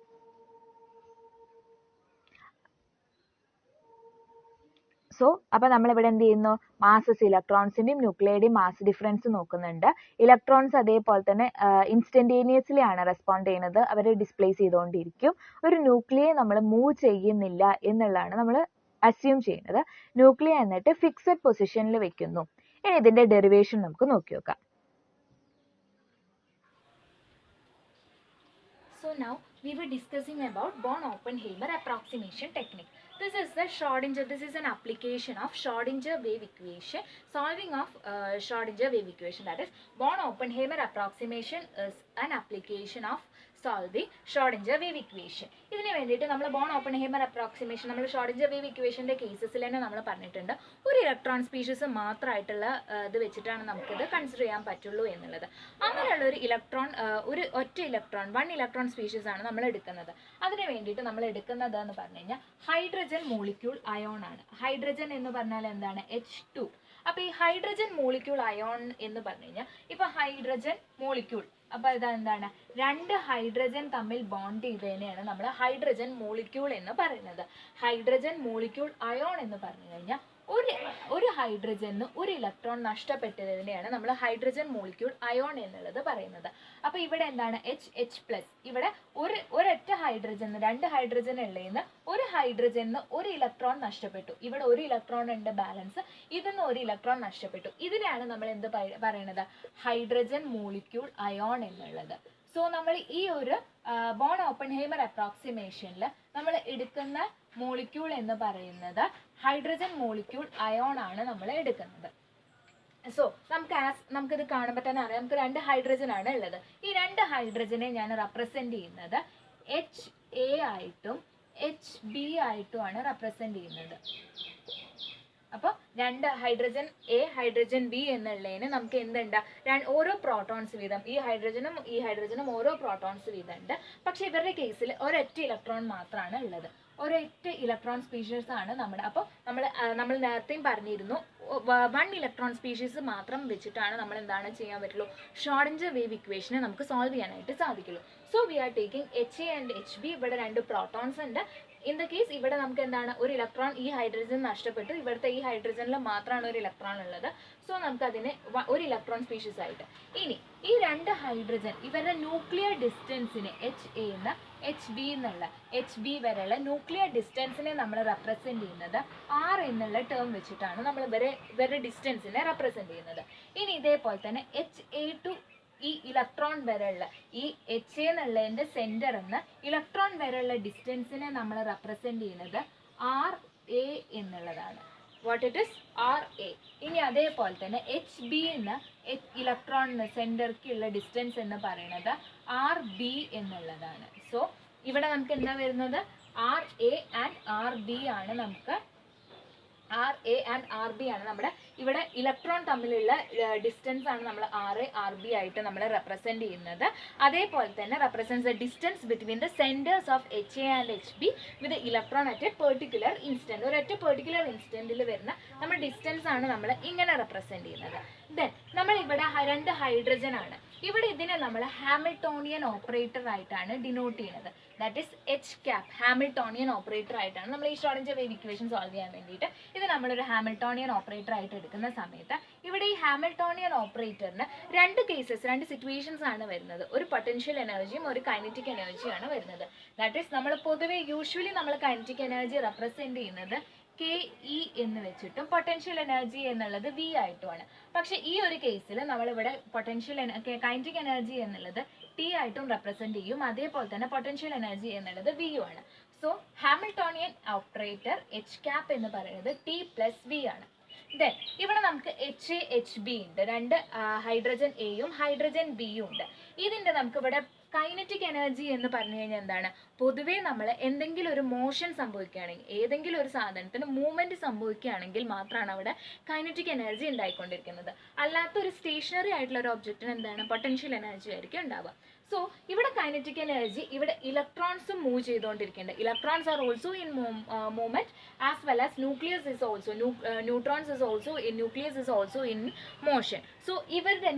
സോ അപ്പോൾ നമ്മളിവിടെ എന്ത് ചെയ്യുന്നു, മാസസ് ഇലക്ട്രോൺസിന്റെയും ന്യൂക്ലിയയുടെയും മാസ് ഡിഫറൻസ് നോക്കുന്നുണ്ട്. ഇലക്ട്രോൺസ് അതേപോലെ തന്നെ ഇൻസ്റ്റന്റേനിയസ്ലി ആണ് റെസ്പോണ്ട് ചെയ്യുന്നത്, അവർ ഡിസ്പ്ലേസ് ചെയ്തുകൊണ്ടിരിക്കും. ഒരു ന്യൂക്ലിയെ നമ്മൾ മൂവ് ചെയ്യുന്നില്ല എന്നുള്ളതാണ് നമ്മൾ അസ്യൂം ചെയ്യുന്നത്. ന്യൂക്ലിയ എന്നിട്ട് ഫിക്സഡ് പൊസിഷനിൽ വെക്കുന്നു. ഇനി ഇതിന്റെ ഡെറിവേഷൻ നമുക്ക് നോക്കി നോക്കാം. So now we were discussing about Born-Oppenheimer approximation technique. This is the Schrodinger. This is an application of Schrodinger wave equation, solving of Schrodinger wave equation. That is, Born-Oppenheimer approximation is an application of solving Schrodinger wave equation. ഇതിന് വേണ്ടിയിട്ട് നമ്മൾ Born-Oppenheimer approximation നമ്മൾ Schrodinger wave equationന്റെ കേസസിൽ തന്നെ നമ്മൾ പറഞ്ഞിട്ടുണ്ട്. ഒരു electron species മാത്രമായിട്ടുള്ള ഇത് വെച്ചിട്ടാണ് നമുക്കിത് കൺസിഡർ ചെയ്യാൻ പറ്റുള്ളൂ എന്നുള്ളത്. അങ്ങനെയുള്ള ഒരു ഇലക്ട്രോൺ, ഒരു ഒറ്റ ഇലക്ട്രോൺ 1 ഇലക്ട്രോൺ സ്പീഷീസ് ആണ് നമ്മൾ എടുക്കുന്നത്. അതിന് വേണ്ടിയിട്ട് നമ്മൾ എടുക്കുന്നത് എന്ന് പറഞ്ഞു കഴിഞ്ഞാൽ ഹൈഡ്രജൻ മോളിക്യൂൾ അയോൺ ആണ്. ഹൈഡ്രജൻ എന്ന് പറഞ്ഞാൽ എന്താണ്, H2. അപ്പോൾ ഈ ഹൈഡ്രജൻ മോളിക്യൂൾ അയോൺ എന്ന് പറഞ്ഞു കഴിഞ്ഞാൽ ഇപ്പോൾ ഹൈഡ്രജൻ മോളിക്യൂൾ, അപ്പോൾ ഇതെന്താണ്, 2 ഹൈഡ്രജൻ തമ്മിൽ ബോണ്ട് ചെയ്തതിനെയാണ് നമ്മൾ ഹൈഡ്രജൻ മോളിക്യൂൾ എന്ന് പറയുന്നത്. ഹൈഡ്രജൻ മോളിക്യൂൾ അയോൺ എന്ന് പറഞ്ഞു കഴിഞ്ഞാൽ ഒരു ഹൈഡ്രജന് ഒരു ഇലക്ട്രോൺ നഷ്ടപ്പെട്ടതിനെയാണ് നമ്മൾ ഹൈഡ്രജൻ മോളിക്യൂൾ അയോൺ എന്നുള്ളത് പറയുന്നത്. അപ്പോൾ ഇവിടെ എന്താണ്, H+. ഇവിടെ ഒരൊറ്റ ഹൈഡ്രജന് 2 ഹൈഡ്രജൻ ഉള്ളതിന് ഒരു ഹൈഡ്രജന് ഒരു ഇലക്ട്രോൺ നഷ്ടപ്പെട്ടു. ഇവിടെ ഒരു ഇലക്ട്രോൺ ഉണ്ട് ബാലൻസ്, ഇതിന്ന് ഒരു ഇലക്ട്രോൺ നഷ്ടപ്പെട്ടു. ഇതിനെയാണ് നമ്മൾ എന്ത് പറയുന്നത്, ഹൈഡ്രജൻ മോളിക്യൂൾ അയോൺ എന്നുള്ളത്. സോ നമ്മൾ ഈ ഒരു ബോൺ ഓപ്പൺഹൈമർ അപ്രോക്സിമേഷനിൽ നമ്മൾ എടുക്കുന്ന മോളിക്യൂൾ എന്ന് പറയുന്നത് ഹൈഡ്രജൻ മോളിക്യൂൾ അയോൺ ആണ് നമ്മൾ എടുക്കുന്നത്. സോ നമുക്കിത് കാണുമ്പോൾ തന്നെ അറിയാം, നമുക്ക് 2 ഹൈഡ്രജൻ ആണ് ഉള്ളത്. ഈ 2 ഹൈഡ്രജനെ ഞാൻ റെപ്രസെന്റ് ചെയ്യുന്നത് HA ആയിട്ടും HB ആയിട്ടുമാണ് റെപ്രസെന്റ് ചെയ്യുന്നത്. അപ്പോൾ 2 ഹൈഡ്രജൻ എ ഹൈഡ്രജൻ ബി എന്നുള്ളതിന് നമുക്ക് എന്തുണ്ട്, ഓരോ പ്രോട്ടോൺസ് വീതം, ഈ ഹൈഡ്രജനും ഓരോ പ്രോട്ടോൺസ് വീതം ഉണ്ട്. പക്ഷെ ഇവരുടെ കേസിൽ ഒരൊറ്റ ഇലക്ട്രോൺ മാത്രമാണ് ഉള്ളത്. ഒരൊറ്റ ഇലക്ട്രോൺ സ്പീഷീസ് ആണ് നമ്മുടെ. അപ്പോൾ നമ്മൾ നേരത്തെയും പറഞ്ഞിരുന്നു, 1 ഇലക്ട്രോൺ സ്പീഷീസ് മാത്രം വെച്ചിട്ടാണ് നമ്മൾ എന്താണ് ചെയ്യാൻ പറ്റുള്ളൂ, ഷ്രോഡിഞ്ചർ വേവ് ഇക്വേഷനെ നമുക്ക് സോൾവ് ചെയ്യാനായിട്ട് സാധിക്കുള്ളൂ. So we are taking HA and HB. ഇവിടെ 2 പ്രോട്ടോൺസ് ഉണ്ട്. ഇൻ ദ കേസ് ഇവിടെ നമുക്ക് എന്താണ്, ഒരു ഇലക്ട്രോൺ ഈ ഹൈഡ്രജൻ നഷ്ടപ്പെട്ടു, ഇവിടുത്തെ ഈ ഹൈഡ്രജനിൽ മാത്രമാണ് ഒരു ഇലക്ട്രോൺ ഉള്ളത്. സോ നമുക്ക് അതിനെ ഒരു ഇലക്ട്രോൺ സ്പീഷീസ് ആയിട്ട്. ഇനി ഈ 2 ഹൈഡ്രജൻ ഇവരുടെ ന്യൂക്ലിയർ ഡിസ്റ്റൻസിനെ HA എന്ന് HB എന്നുള്ള HB വരെയുള്ള ന്യൂക്ലിയർ ഡിസ്റ്റൻസിനെ നമ്മൾ റെപ്രസെന്റ് ചെയ്യുന്നത് R എന്നുള്ള ടേം വെച്ചിട്ടാണ് നമ്മൾ ഇവരുടെ ഡിസ്റ്റൻസിനെ റെപ്രസെന്റ് ചെയ്യുന്നത്. ഇനി ഇതേപോലെ തന്നെ HA ടു ഈ ഇലക്ട്രോൺ വരെയുള്ള ഈ HA എന്നുള്ളതിൻ്റെ സെൻറ്റർ എന്ന് ഇലക്ട്രോൺ വരെയുള്ള ഡിസ്റ്റൻസിനെ നമ്മൾ റെപ്രസെന്റ് ചെയ്യുന്നത് RA എന്നുള്ളതാണ്. What it is RA. ഇനി അതേപോലെ തന്നെ HB എന്ന ഇലക്ട്രോൺ സെൻറ്റർക്കുള്ള ഡിസ്റ്റൻസ് എന്ന് പറയുന്നത് RB എന്നുള്ളതാണ്. സോ ഇവിടെ നമുക്ക് എന്താ വരുന്നത്, RA ആൻഡ് RB ആണ് നമുക്ക് RA ആൻഡ് RB ആണ് നമ്മുടെ ഇവിടെ ഇലക്ട്രോൺ തമ്മിലുള്ള ഡിസ്റ്റൻസ് ആണ് നമ്മൾ RA RB ആയിട്ട് നമ്മൾ റെപ്രസെന്റ് ചെയ്യുന്നത്. അതേപോലെ തന്നെ represents the distance between the centres of HA and HB with electron at A particular instant. ഒരൊറ്റ പെർട്ടിക്കുലർ ഇൻസ്റ്റന്റിൽ വരുന്ന നമ്മുടെ ഡിസ്റ്റൻസ് ആണ് നമ്മൾ ഇങ്ങനെ റെപ്രസെന്റ് ചെയ്യുന്നത്. ദെൻ നമ്മൾ ഇവിടെ 2 ഹൈഡ്രജൻ ആണ്. ഇവിടെ ഇതിനെ നമ്മൾ ഹാമിൽട്ടോണിയൻ ഓപ്പറേറ്റർ ആയിട്ടാണ് ഡിനോട്ട് ചെയ്യുന്നത്. That is H cap. Hamiltonian operator ആയിട്ടാണ് നമ്മൾ ഈ ഷ്രോഡിഞ്ചർ വേവ് ഇക്വേഷൻ സോൾവ് ചെയ്യാൻ വേണ്ടിയിട്ട് ഇത് നമ്മളൊരു ഹാമിൽട്ടോണിയൻ ഓപ്പറേറ്റർ ആയിട്ട് എടുക്കുന്ന സമയത്ത് ഇവിടെ ഈ ഹാമിൽട്ടോണിയൻ ഓപ്പറേറ്ററിന് 2 സിറ്റുവേഷൻസ് ആണ് വരുന്നത്. ഒരു പൊട്ടൻഷ്യൽ എനർജിയും ഒരു കൈനറ്റിക് എനർജിയാണ് വരുന്നത്. ദാറ്റ് ഈസ് നമ്മൾ പൊതുവെ യൂഷ്വലി നമ്മൾ കൈനറ്റിക് എനർജി റെപ്രസെന്റ് ചെയ്യുന്നത് KE എന്ന് വെച്ചിട്ടും പൊട്ടൻഷ്യൽ എനർജി എന്നുള്ളത് V ആയിട്ടുമാണ്. പക്ഷെ ഈ ഒരു കേസിൽ നമ്മളിവിടെ കൈനറ്റിക് എനർജി എന്നുള്ളത് T ആയിട്ടും റെപ്രസെന്റ് ചെയ്യും. അതേപോലെ തന്നെ പൊട്ടൻഷ്യൽ എനർജി എന്നുള്ളത് V ആണ്. So Hamiltonian operator H cap എന്ന് പറയുന്നത് T+V ആണ്. ദെൻ ഇവിടെ നമുക്ക് HA HB ഉണ്ട്. 2 ഹൈഡ്രജൻ എയും ഹൈഡ്രജൻ ബിയും ഉണ്ട്. ഇതിൻ്റെ നമുക്ക് ഇവിടെ കൈനറ്റിക് എനർജി എന്ന് പറഞ്ഞു കഴിഞ്ഞാൽ എന്താണ്, പൊതുവേ നമ്മൾ എന്തെങ്കിലും ഒരു മോഷൻ സംഭവിക്കുകയാണെങ്കിൽ, ഏതെങ്കിലും ഒരു സാധനത്തിന് മൂവ്മെൻറ്റ് സംഭവിക്കുകയാണെങ്കിൽ മാത്രമാണ് അവിടെ കൈനറ്റിക് എനർജി ഉണ്ടായിക്കൊണ്ടിരിക്കുന്നത്. അല്ലാത്തൊരു സ്റ്റേഷനറി ആയിട്ടുള്ള ഒരു ഒബ്ജക്റ്റിന് എന്താണ്, പൊട്ടൻഷ്യൽ എനർജി ആയിരിക്കും ഉണ്ടാവുക. സോ ഇവിടെ കൈനറ്റിക് എനർജി, ഇവിടെ ഇലക്ട്രോൺസും മൂവ് ചെയ്തുകൊണ്ടിരിക്കുന്നുണ്ട്. Electrons are also in movement as well as nucleus is also neutrons is also nucleus is also in motion. So ഇവരുടെ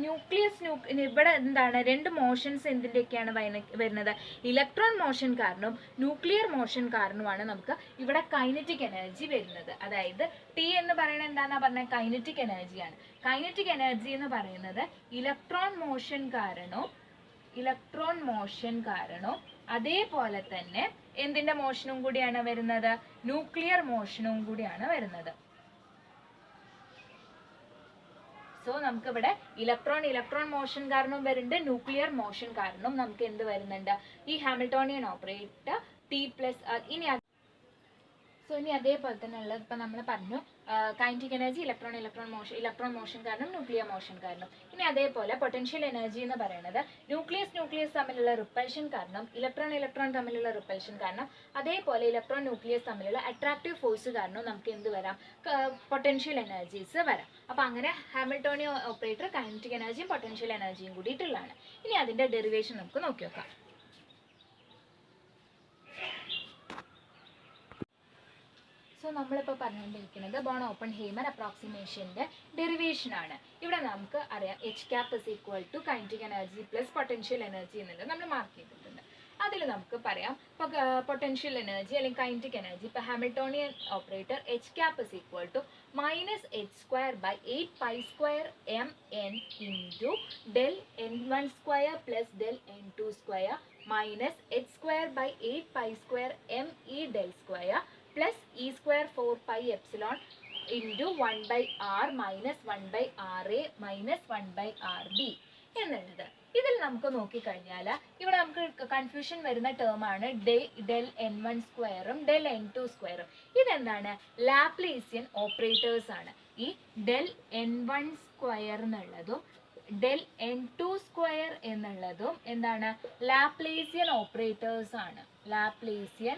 ഇവിടെ എന്താണ്, 2 മോഷൻസ് എന്തിൻ്റെയൊക്കെയാണ് വരുന്നത്, ഇലക്ട്രോൺ മോഷൻ കാരണവും ന്യൂക്ലിയർ മോഷൻ കാരണവുമാണ് നമുക്ക് ഇവിടെ കൈനറ്റിക് എനർജി വരുന്നത്. അതായത് T എന്ന് പറയുന്നത് എന്താണെന്നാ പറഞ്ഞത്, കൈനറ്റിക് എനർജിയാണ്. കൈനറ്റിക് എനർജി എന്ന് പറയുന്നത് ഇലക്ട്രോൺ മോഷൻ കാരണവും അതേപോലെ തന്നെ എന്തിൻ്റെ മോഷനും കൂടിയാണ് വരുന്നത്, ന്യൂക്ലിയർ മോഷനും കൂടിയാണ് വരുന്നത്. സോ നമുക്കിവിടെ ഇലക്ട്രോൺ മോഷൻ കാരണം വരുന്നുണ്ട്, ന്യൂക്ലിയർ മോഷൻ കാരണം നമുക്ക് എന്ത് വരുന്നുണ്ട്, ഈ ഹാമിൽട്ടോണിയൻ ഓപ്പറേറ്റർ T+. ഇനി അതേപോലെ തന്നെ ഉള്ളത് ഇപ്പം നമ്മൾ പറഞ്ഞു കൈനറ്റിക് എനർജി ഇലക്ട്രോൺ മോഷൻ കാരണം ന്യൂക്ലിയർ മോഷൻ കാരണം. ഇനി അതേപോലെ പൊട്ടൻഷ്യൽ എനർജി എന്ന് പറയുന്നത് ന്യൂക്ലിയസ് തമ്മിലുള്ള റിപ്പൽഷൻ കാരണം, ഇലക്ട്രോൺ തമ്മിലുള്ള റിപ്പൽഷൻ കാരണം, അതേപോലെ ന്യൂക്ലിയസ് തമ്മിലുള്ള അട്രാക്റ്റീവ് ഫോഴ്സ് കാരണം നമുക്ക് എന്ത് വരാം, പൊട്ടൻഷ്യൽ എനർജീസ് വരാം. അപ്പോൾ അങ്ങനെ ഹാമിൽട്ടോണിയൻ ഓപ്പറേറ്റർ കൈനറ്റിക് എനർജിയും പൊട്ടൻഷ്യൽ എനർജിയും കൂടിയിട്ടുള്ളതാണ്. ഇനി അതിൻ്റെ ഡെറിവേഷൻ നമുക്ക് നോക്കി നോക്കാം. സോ നമ്മളിപ്പോൾ പറഞ്ഞുകൊണ്ടിരിക്കുന്നത് ബോൺ ഓപ്പൺഹൈമർ അപ്രോക്സിമേഷൻ്റെ ഡെറിവേഷൻ ആണ്. ഇവിടെ നമുക്ക് അറിയാം H cap is equal to kinetic energy plus potential energy എന്നുള്ളത് നമ്മൾ മാർക്ക് ചെയ്തിട്ടുണ്ട്. അതിൽ നമുക്ക് പറയാം ഇപ്പോൾ പൊട്ടൻഷ്യൽ എനർജി അല്ലെങ്കിൽ കൈനറ്റിക് എനർജി, ഇപ്പോൾ Hamiltonian operator H cap is equal to -h²/8π² mn into del n1² plus del n2² minus h²/8π² me del square plus e² 4π∈ into 1/r minus 1/ra minus 1/rb എന്നുള്ളത്. ഇതിൽ നമുക്ക് നോക്കിക്കഴിഞ്ഞാൽ ഇവിടെ നമുക്ക് confusion വരുന്ന ടേമാണ് del n1 സ്ക്വയറും del n2 സ്ക്വയറും. ഇതെന്താണ്? ലാപ്ലേസിയൻ ഓപ്പറേറ്റേഴ്സ് ആണ്. ഈ ഡെൽ n1 സ്ക്വയർ എന്നുള്ളതും ഡെൽ n2 സ്ക്വയർ എന്നുള്ളതും എന്താണ്? ലാപ്ലേസിയൻ ഓപ്പറേറ്റേഴ്സ് ആണ്. ലാപ്ലേസിയൻ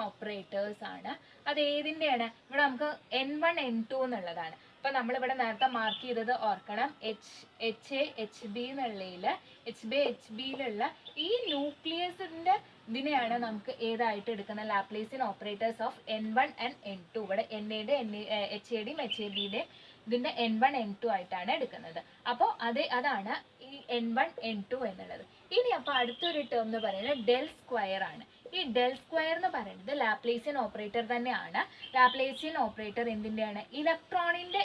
ഓപ്പറേറ്റേഴ്സ് ആണ്. അത് ഏതിൻ്റെയാണ്? ഇവിടെ നമുക്ക് n1 n2 എന്നുള്ളതാണ്. അപ്പൊ നമ്മളിവിടെ നേരത്തെ മാർക്ക് ചെയ്തത് ഓർക്കണം. HB/HBയിലുള്ള ഈ ന്യൂക്ലിയസിന്റെ ഇതിനെയാണ് നമുക്ക് ഏതായിട്ട് എടുക്കുന്ന Laplacian operators of n1 and n2. ഇവിടെ HAയുടെയും HABയുടെയും ഇതിന്റെ n1 n2 ആയിട്ടാണ് എടുക്കുന്നത്. അപ്പോൾ അതാണ് ഈ n1 n2 എന്നുള്ളത്. ഇനി അപ്പോൾ അടുത്തൊരു ടേം എന്ന് പറയുന്നത് ഡെൽ സ്ക്വയർ ആണ്. ഈ ഡെൽ സ്ക്വയർ എന്ന് പറയുന്നത് ലാപ്ലേസിയൻ ഓപ്പറേറ്റർ തന്നെയാണ്. ലാപ്ലേസിയൻ ഓപ്പറേറ്റർ എന്തിൻ്റെയാണ്? ഇലക്ട്രോണിന്റെ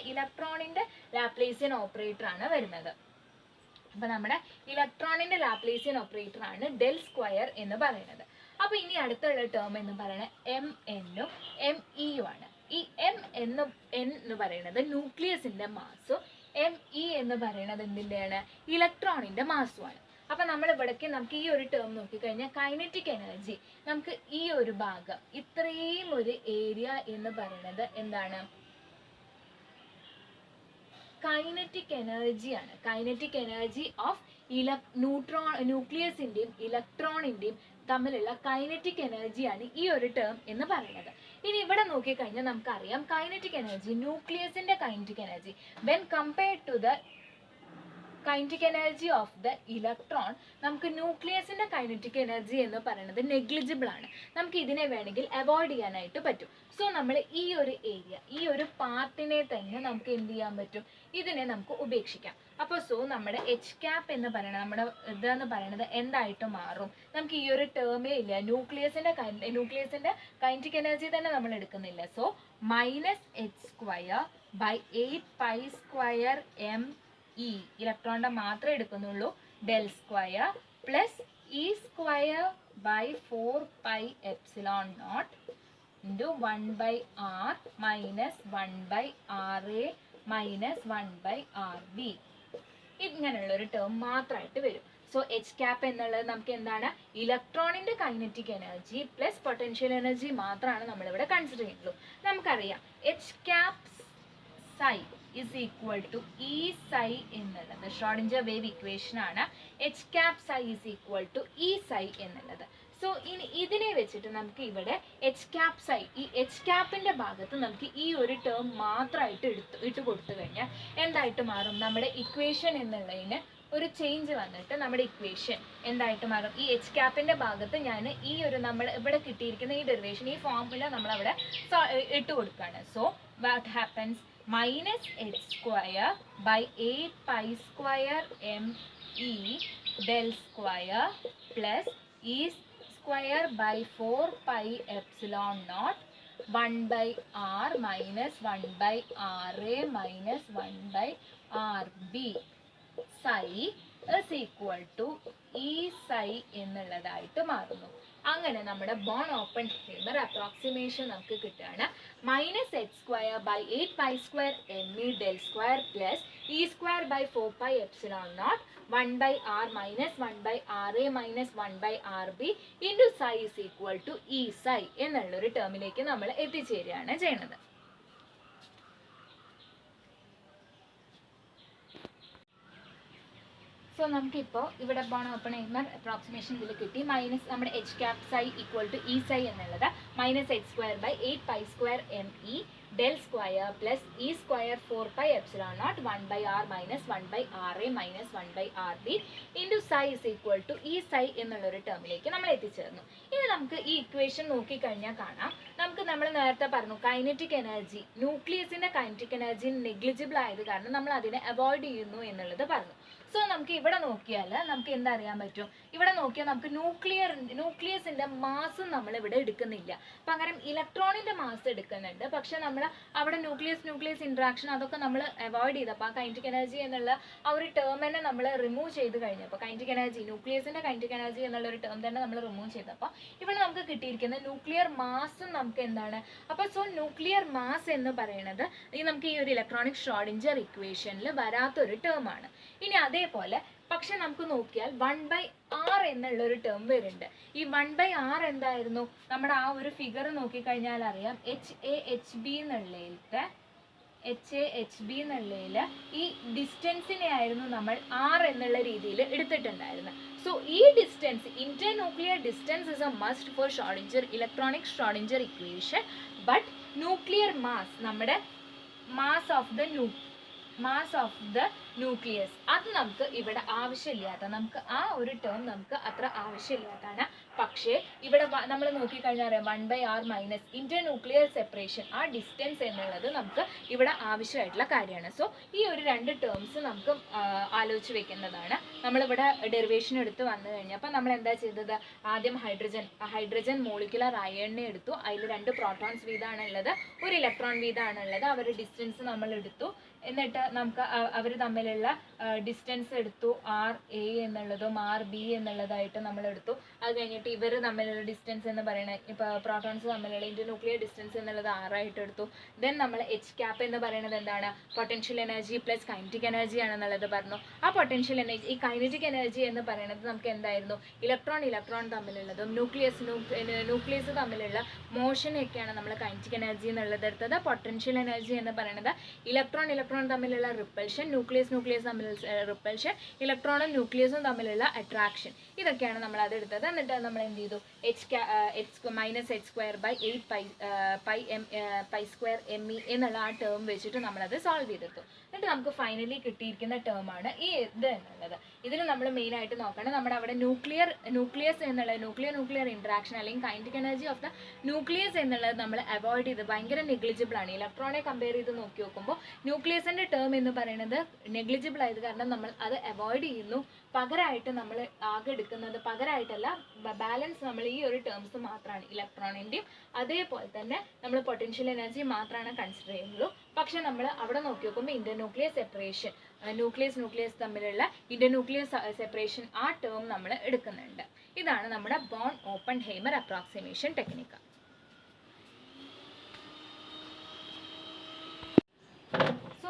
ലാപ്ലേസിയൻ ഓപ്പറേറ്റർ ആണ് വരുന്നത്. അപ്പൊ നമ്മുടെ ഇലക്ട്രോണിന്റെ ലാപ്ലേസിയൻ ഓപ്പറേറ്റർ ആണ് ഡെൽ സ്ക്വയർ എന്ന് പറയുന്നത്. അപ്പൊ ഇനി അടുത്തുള്ള ടേം എന്ന് പറയുന്നത് MNഉം ME ആണ്. ഈ n എന്ന് പറയുന്നത് ന്യൂക്ലിയസിന്റെ മാസും ME എന്ന് പറയുന്നത് എന്തിൻ്റെയാണ്? ഇലക്ട്രോണിന്റെ മാസുമാണ്. അപ്പൊ നമ്മൾ ഇവിടേക്ക് നമുക്ക് ഈ ഒരു ടേം നോക്കിക്കഴിഞ്ഞാൽ കൈനറ്റിക് എനർജി നമുക്ക് ഈ ഒരു ഭാഗം ഇത്രയും ഒരു ഏരിയ എന്ന് പറയുന്നത് എന്താണ്? കൈനറ്റിക് എനർജിയാണ്. കൈനറ്റിക് എനർജി ഓഫ് ന്യൂക്ലിയസിന്റെയും ഇലക്ട്രോണിന്റെയും തമ്മിലുള്ള കൈനറ്റിക് എനർജിയാണ് ഈ ഒരു ടേം എന്ന് പറയുന്നത്. ഇനി ഇവിടെ നോക്കിക്കഴിഞ്ഞാൽ നമുക്കറിയാം കൈനറ്റിക് എനർജി, ന്യൂക്ലിയസിന്റെ kinetic energy when compared to the kinetic energy of the electron, നമുക്ക് ന്യൂക്ലിയസിന്റെ കൈനറ്റിക് എനർജി എന്ന് പറയുന്നത് നെഗ്ലിജിബിൾ ആണ്. നമുക്ക് ഇതിനെ വേണമെങ്കിൽ അവോയ്ഡ് ചെയ്യാനായിട്ട് പറ്റും. സോ നമ്മൾ ഈ ഒരു ഏരിയ, ഈ ഒരു പാർട്ടിനെ തന്നെ നമുക്ക് എന്ത് ചെയ്യാൻ പറ്റും? ഇതിനെ നമുക്ക് ഉപേക്ഷിക്കാം. അപ്പോൾ നമ്മുടെ H ക്യാപ്പ് എന്ന് പറയുന്നത്, നമ്മുടെ ഇതെന്ന് പറയുന്നത് എന്തായിട്ട് മാറും? നമുക്ക് ഈ ഒരു ടേമേ ഇല്ല. ന്യൂക്ലിയസിന്റെ കൈനറ്റിക് എനർജി തന്നെ നമ്മൾ എടുക്കുന്നില്ല. സോ -h²/8π² E ഇലക്ട്രോണിന്റെ മാത്രമേ എടുക്കുന്നുള്ളൂ. Del square plus E²/4πε0 into 1/r minus 1/RA minus 1/RB. ഇങ്ങനെയുള്ള ഒരു ടേം മാത്രമായിട്ട് വരും. സോ H ക്യാപ്പ് എന്നുള്ളത് നമുക്ക് എന്താണ്? ഇലക്ട്രോണിന്റെ kinetic energy plus potential energy മാത്രമാണ് നമ്മളിവിടെ കൺസിഡർ ചെയ്യുന്നുള്ളൂ. നമുക്കറിയാം H cap psi is equal to E psi എന്നുള്ളത് ഷ്രോഡിഞ്ചർ വേവ് ഇക്വേഷൻ ആണ്. H cap psi is equal to E psi എന്നുള്ളത്. സോ ഇനി ഇതിനെ വെച്ചിട്ട് നമുക്ക് ഇവിടെ H ക്യാപ്പ് psi, ഈ H ക്യാപ്പിന്റെ ഭാഗത്ത് നമുക്ക് ഈ ഒരു ടേം മാത്രമായിട്ട് ഇട്ട് കൊടുത്തു കഴിഞ്ഞാൽ എന്തായിട്ട് മാറും? നമ്മുടെ ഇക്വേഷൻ എന്നുള്ളതിന് ഒരു ചേഞ്ച് വന്നിട്ട് നമ്മുടെ ഇക്വേഷൻ എന്തായിട്ട് മാറും? ഈ H ക്യാപ്പിന്റെ ഭാഗത്ത് ഞാൻ ഈ ഒരു നമ്മൾ ഇവിടെ കിട്ടിയിരിക്കുന്ന ഈ ഡെറിവേഷൻ, ഈ ഫോർമുല നമ്മൾ അവിടെ ഇട്ട് കൊടുക്കുകയാണ്. So what happens? -h²/8π² del square plus E²/4πε0 1/r minus 1/RA minus 1/RB psi is equal to E psi എന്നുള്ളതായിട്ട് മാറുന്നു. അങ്ങനെ നമ്മുടെ ബോൺ ഓപ്പൺഹൈമർ അപ്രോക്സിമേഷൻ നമുക്ക് കിട്ടുകയാണ്. -h²/8π² del square plus E²/4πε0 1/r minus 1/RA minus 1/RB into psi is equal to E psi എന്നുള്ളൊരു ടേമിലേക്ക് നമ്മൾ എത്തിച്ചേരുകയാണ് ചെയ്യുന്നത്. So നമുക്കിപ്പോൾ ഇവിടെ ബോൺ ഓപ്പൺഹൈമർ അപ്രോക്സിമേഷൻ ഇതിൽ കിട്ടി. മൈനസ് നമ്മുടെ H cap psi equal to E psi എന്നുള്ളത് -h²/8π² del square plus E²/4πε0 1/r minus 1/RA minus 1/RB into psi is equal to E psi എന്നുള്ളൊരു ടേമിലേക്ക് നമ്മൾ എത്തിച്ചേർന്നു. ഇനി നമുക്ക് ഈ ഇക്വേഷൻ നോക്കിക്കഴിഞ്ഞാൽ കാണാം, നമുക്ക് നമ്മൾ നേരത്തെ പറഞ്ഞു കൈനറ്റിക് എനർജി, ന്യൂക്ലിയസിന്റെ കൈനറ്റിക് എനർജി നെഗ്ലിജിബിൾ ആയത് കാരണം നമ്മൾ അതിനെ അവോയ്ഡ് ചെയ്യുന്നു എന്നുള്ളത് പറഞ്ഞു. സോ നമുക്ക് ഇവിടെ നോക്കിയാൽ നമുക്ക് എന്താ അറിയാൻ പറ്റും? ഇവിടെ നോക്കിയാൽ നമുക്ക് ന്യൂക്ലിയസിന്റെ മാസ് നമ്മൾ ഇവിടെ എടുക്കുന്നില്ല, പകരം ഇലക്ട്രോണിന്റെ മാസ് എടുക്കുന്നുണ്ട്. പക്ഷെ നമ്മൾ അവിടെ ന്യൂക്ലിയസ് ഇന്ററാക്ഷൻ അതൊക്കെ നമ്മൾ അവോയ്ഡ് ചെയ്തപ്പോൾ ആ കൈനറ്റിക് എനർജി എന്നുള്ള ആ ഒരു ടേം തന്നെ നമ്മൾ റിമൂവ് ചെയ്ത് കഴിഞ്ഞപ്പോൾ കൈനറ്റിക് എനർജി ന്യൂക്ലിയസിന്റെ കൈനറ്റിക് എനർജി എന്നുള്ള ഒരു ടേം തന്നെ നമ്മൾ റിമൂവ് ചെയ്തപ്പോൾ ഇവിടെ നമുക്ക് കിട്ടിയിരിക്കുന്ന ന്യൂക്ലിയർ മാസും നമുക്ക് എന്താണ്. അപ്പോൾ സോ ന്യൂക്ലിയർ മാസ് എന്ന് പറയുന്നത് നമുക്ക് ഈ ഒരു ഇലക്ട്രോണിക് ഷ്രോഡിഞ്ചർ ഇക്വേഷനിൽ വരാത്തൊരു ടേം ആണ്. ഇനി അതേപോലെ പക്ഷെ നമുക്ക് നോക്കിയാൽ 1/r എന്നുള്ളൊരു ടേം വരുന്നുണ്ട്. ഈ 1/r എന്തായിരുന്നു, നമ്മുടെ ആ ഒരു ഫിഗർ നോക്കിക്കഴിഞ്ഞാൽ അറിയാം HAHB എന്നുള്ളതിൽ ഈ ഡിസ്റ്റൻസിനെ ആയിരുന്നു നമ്മൾ r എന്നുള്ള രീതിയിൽ എടുത്തിട്ടുണ്ടായിരുന്നത്. സോ ഈ distance internuclear distance is A must four electronic Schrödinger equation. But nuclear mass, നമ്മുടെ മാസ് ഓഫ് ദ ന്യൂക്ലിയസ്, അത് നമുക്ക് ഇവിടെ ആവശ്യമില്ലാത്ത, നമുക്ക് ആ ഒരു ടേം നമുക്ക് അത്ര ആവശ്യമില്ലാത്തതാണ്. പക്ഷേ ഇവിടെ നമ്മൾ നോക്കിക്കഴിഞ്ഞാൽ അറിയാം 1/r മൈനസ് ഇന്റർന്യൂക്ലിയർ സെപ്പറേഷൻ, ആ ഡിസ്റ്റൻസ് എന്നുള്ളത് നമുക്ക് ഇവിടെ ആവശ്യമായിട്ടുള്ള കാര്യമാണ്. സോ ഈ ഒരു രണ്ട് ടേംസ് നമുക്ക് ആലോചിച്ച് വെക്കുന്നതാണ്. നമ്മളിവിടെ ഡെറിവേഷൻ എടുത്ത് വന്നു കഴിഞ്ഞപ്പോൾ നമ്മൾ എന്താ ചെയ്തത്, ആദ്യം ഹൈഡ്രജൻ മോളിക്കുലർ അയണിനെ എടുത്തു. അതിൽ 2 പ്രോട്ടോൺസ് വീതമാണ് ഉള്ളത്, 1 ഇലക്ട്രോൺ വീതമാണ് ഉള്ളത്. അവരുടെ ഡിസ്റ്റൻസ് നമ്മൾ എടുത്തു. എന്നിട്ട് നമുക്ക് അവർ തമ്മിലുള്ള ഡിസ്റ്റൻസ് എടുത്തു, RA എന്നുള്ളതും RB എന്നുള്ളതായിട്ട് നമ്മൾ എടുത്തു. അത് കഴിഞ്ഞിട്ട് ഇവർ തമ്മിലുള്ള ഡിസ്റ്റൻസ് എന്ന് പറയുന്നത്, ഇപ്പോൾ പ്രോട്ടോൺസ് തമ്മിലുള്ള ഇന്റർന്യൂക്ലിയർ ഡിസ്റ്റൻസ് എന്നുള്ളത് 6 ആയിട്ട് എടുത്തു. ദെൻ നമ്മൾ H എന്ന് പറയുന്നത് എന്താണ്, potential energy plus kinetic energy ആണെന്നുള്ളത് പറഞ്ഞു. ആ പൊട്ടൻഷ്യൽ എനർജി, ഈ കൈനറ്റിക് എനർജി എന്ന് പറയുന്നത് നമുക്ക് എന്തായിരുന്നു, ഇലക്ട്രോൺ തമ്മിലുള്ളതും ന്യൂക്ലിയസ് തമ്മിലുള്ള മോഷനെയൊക്കെയാണ് നമ്മൾ കൈനറ്റിക് എനർജി എന്നുള്ളത് എടുത്തത്. പൊട്ടൻഷ്യൽ എനർജി എന്ന് പറയുന്നത് ഇലക്ട്രോൺ തമ്മിലുള്ള റിപ്പൽഷൻ, ന്യൂക്ലിയസ് തമ്മിലുള്ള റിപ്പൽഷൻ, ഇലക്ട്രോണും ന്യൂക്ലിയസും തമ്മിലുള്ള അട്രാക്ഷൻ, ഇതൊക്കെയാണ് നമ്മൾ അത് എടുത്തത്. എന്നിട്ട് നമ്മൾ എന്ത് ചെയ്തു, h-h²/8π² എന്നുള്ള ആ ടേം വെച്ചിട്ട് നമ്മളത് സോൾവ് ചെയ്തെടുത്തു. എന്നിട്ട് നമുക്ക് ഫൈനലി കിട്ടിയിരിക്കുന്ന ടേമാണ് ഈ ഇത് എന്നുള്ളത്. ഇതിൽ നമ്മൾ മെയിൻ ആയിട്ട് നോക്കണം, നമ്മുടെ അവിടെ ന്യൂക്ലിയസ് എന്നുള്ള ന്യൂക്ലിയർ ഇന്ററാക്ഷൻ അല്ലെങ്കിൽ kinetic energy of the nucleus എന്നുള്ളത് നമ്മൾ അവോയ്ഡ് ചെയ്ത് ഭയങ്കര നെഗ്ലിജിബിൾ ആണ്. ഇലക്ട്രോണെ കമ്പയർ ചെയ്ത് നോക്കി നോക്കുമ്പോൾ ന്യൂക്ലിയസിന്റെ ടേം എന്ന് പറയുന്നത് നെഗ്ലിജിബിൾ ആയത് കാരണം നമ്മൾ അത് അവോയ്ഡ് ചെയ്യുന്നു. പകരമായിട്ട് നമ്മൾ ആകെ എടുക്കുന്നത്, പകരമായിട്ടല്ല, ബാലൻസ് നമ്മൾ ഈ ഒരു ടേംസ് മാത്രമാണ്, ഇലക്ട്രോണിൻ്റെയും അതേപോലെ തന്നെ നമ്മൾ പൊട്ടൻഷ്യൽ എനർജി മാത്രമാണ് കൺസിഡർ ചെയ്യുള്ളൂ. പക്ഷെ നമ്മൾ അവിടെ നോക്കി നോക്കുമ്പോൾ ഇന്റർന്യൂക്ലിയർ സെപ്പറേഷൻ, ന്യൂക്ലിയസ് തമ്മിലുള്ള ഇന്റർന്യൂക്ലിയർ സെപ്പറേഷൻ, ആ ടേം നമ്മൾ എടുക്കുന്നുണ്ട്. ഇതാണ് നമ്മുടെ ബോൺ ഓപ്പൺഹൈമർ അപ്രോക്സിമേഷൻ ടെക്നിക്ക്.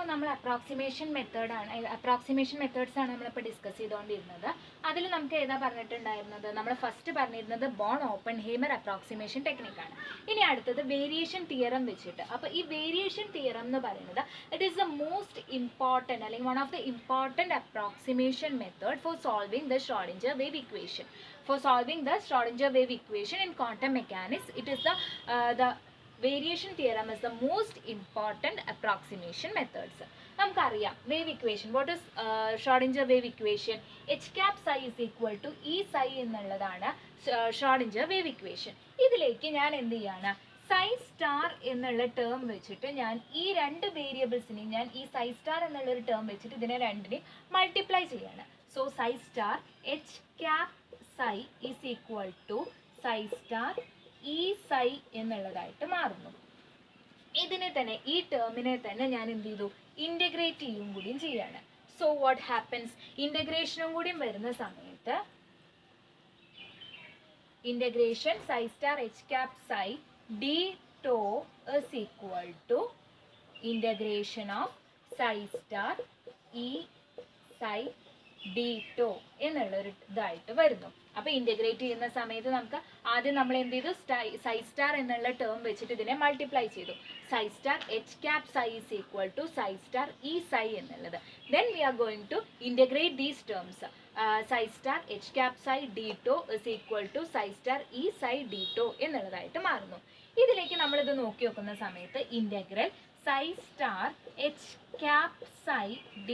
നമ്മൾ അപ്രോക്സിമേഷൻ മെത്തേഡ്സ് ആണ് നമ്മളിപ്പോൾ ഡിസ്കസ് ചെയ്തുകൊണ്ടിരുന്നത്. അതിൽ നമുക്ക് ഏതാ പറഞ്ഞിട്ടുണ്ടായിരുന്നത്, നമ്മൾ ഫസ്റ്റ് പറഞ്ഞിരുന്നത് ബോൺ ഓപ്പൺഹൈമർ അപ്രോക്സിമേഷൻ ടെക്നിക്കാണ്. ഇനി അടുത്തത് വേരിയേഷൻ തിയറം വെച്ചിട്ട്. അപ്പോൾ ഈ വേരിയേഷൻ തിയറം എന്ന് പറയുന്നത് it is the most important അല്ലെങ്കിൽ one of the important approximation method for solving the Schrodinger wave equation. In quantum mechanics, it is the variation theorem is the most important approximation methods. നമുക്കറിയാം wave equation, what is Schrödinger wave equation, H⁻psi is equal to E psi എന്നുള്ളതാണ് Schrödinger wave equation. ഇതിലേക്ക് ഞാൻ എന്ത് ചെയ്യാണ്, psi star എന്നുള്ള term വെച്ചിട്ട് ഞാൻ ഈ 2 വേരിയബിൾസിനെയും ഞാൻ ഈ psi സ്റ്റാർ എന്നുള്ളൊരു ടേം വെച്ചിട്ട് ഇതിനെ രണ്ടിനെയും മൾട്ടിപ്ലൈ ചെയ്യാണ്. So psi star H⁻psi is equal to psi star E psi എന്നുള്ളതായിട്ട് മാറുന്നു. ഇതിനെ തന്നെ, ഈ ടേമിനെ തന്നെ ഞാൻ എന്ത് ചെയ്തു, ഇൻ്റഗ്രേറ്റ് ചെയ്യും കൂടിയും ചെയ്യാണ്. സോ വാട്ട് ഹാപ്പൻസ്, ഇൻ്റഗ്രേഷനും കൂടിയും വരുന്ന സമയത്ത് integration psi star H⁻psi d tau is equal to integration of psi star E psi d tau എന്നുള്ളൊരു ഇതായിട്ട് വരുന്നു. അപ്പോൾ ഇൻ്റഗ്രേറ്റ് ചെയ്യുന്ന സമയത്ത് നമുക്ക് ആദ്യം നമ്മൾ എന്ത് ചെയ്തു, psi സ്റ്റാർ എന്നുള്ള ടേം വെച്ചിട്ട് ഇതിനെ മൾട്ടിപ്ലൈ ചെയ്തു. psi star H⁻psi is equal to psi star E psi എന്നുള്ളത്. Then we are going to integrate these terms. Psi star H⁻psi d tau is equal to psi star E psi d tau എന്നുള്ളതായിട്ട് മാറുന്നു. ഇതിലേക്ക് നമ്മളിത് നോക്കി നോക്കുന്ന സമയത്ത് integral psi star H⁻psi d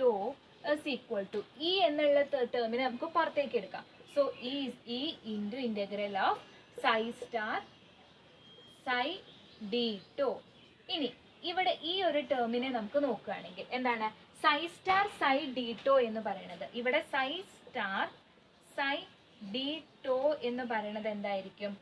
tau is equal to E എന്നുള്ള ടേമിനെ നമുക്ക് പുറത്തേക്ക് എടുക്കാം. So E into integral of psi star psi d tau. ഇനി ഇവിടെ ഈ ഒരു ടേമിനെ നമുക്ക് നോക്കുകയാണെങ്കിൽ എന്താണ്, psi star psi d tau എന്ന് പറയുന്നത്, ഇവിടെ psi star psi d tau എന്ന് പറയുന്നത് എന്തായിരിക്കും?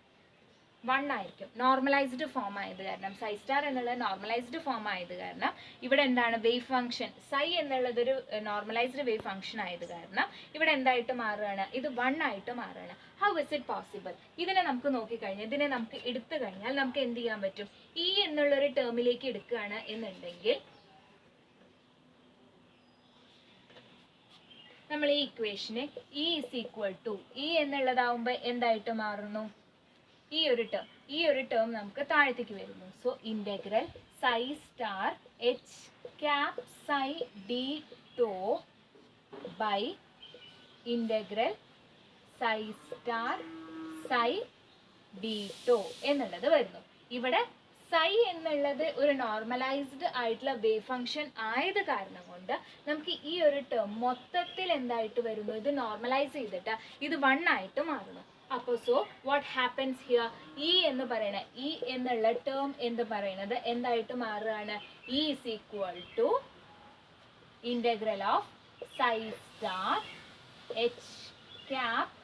1 ആയിരിക്കും. നോർമലൈസ്ഡ് ഫോം ആയത് കാരണം, സൈ സ്റ്റാർ എന്നുള്ളത് നോർമലൈസ്ഡ് ഫോം ആയത് കാരണം ഇവിടെ എന്താണ് വേവ് ഫംഗ്ഷൻ, സൈ എന്നുള്ളതൊരു നോർമലൈസ്ഡ് വേവ് ഫംഗ്ഷൻ ആയത് കാരണം ഇവിടെ എന്തായിട്ട് മാറുകയാണ്? ഇത് 1 ആയിട്ട് മാറുകയാണ്. How is it possible? ഇതിനെ നമുക്ക് നോക്കിക്കഴിഞ്ഞാൽ, ഇതിനെ നമുക്ക് എടുത്തു കഴിഞ്ഞാൽ നമുക്ക് എന്ത് ചെയ്യാൻ പറ്റും? ഇ എന്നുള്ളൊരു ടേമിലേക്ക് എടുക്കുകയാണ് എന്നുണ്ടെങ്കിൽ നമ്മൾ ഈ ഇക്വേഷന് E is equal to E എന്നുള്ളതാവുമ്പോൾ എന്തായിട്ട് മാറുന്നു? ഈ ഒരു ടേം നമുക്ക് താഴത്തേക്ക് വരുന്നു. So integral psi star H cap psi d tau by integral psi star psi d tau എന്നുള്ളത് വരുന്നു. ഇവിടെ സൈ എന്നുള്ളത് ഒരു നോർമലൈസ്ഡ് ആയിട്ടുള്ള വേവ് ഫംഗ്ഷൻ ആയത് കാരണം കൊണ്ട് നമുക്ക് ഈ ഒരു ടേം മൊത്തത്തിൽ എന്തായിട്ട് വരുന്നു? ഇത് നോർമലൈസ് ചെയ്തിട്ട് ഇത് 1 ആയിട്ട് മാറുന്നു. അപ്പോൾ so what happens here? E എന്ന് പറയണ ഇ എന്നുള്ള ടേം എന്ന് പറയുന്നത് എന്തായിട്ട് മാറുകയാണ്? E is equal to integral of psi star H cap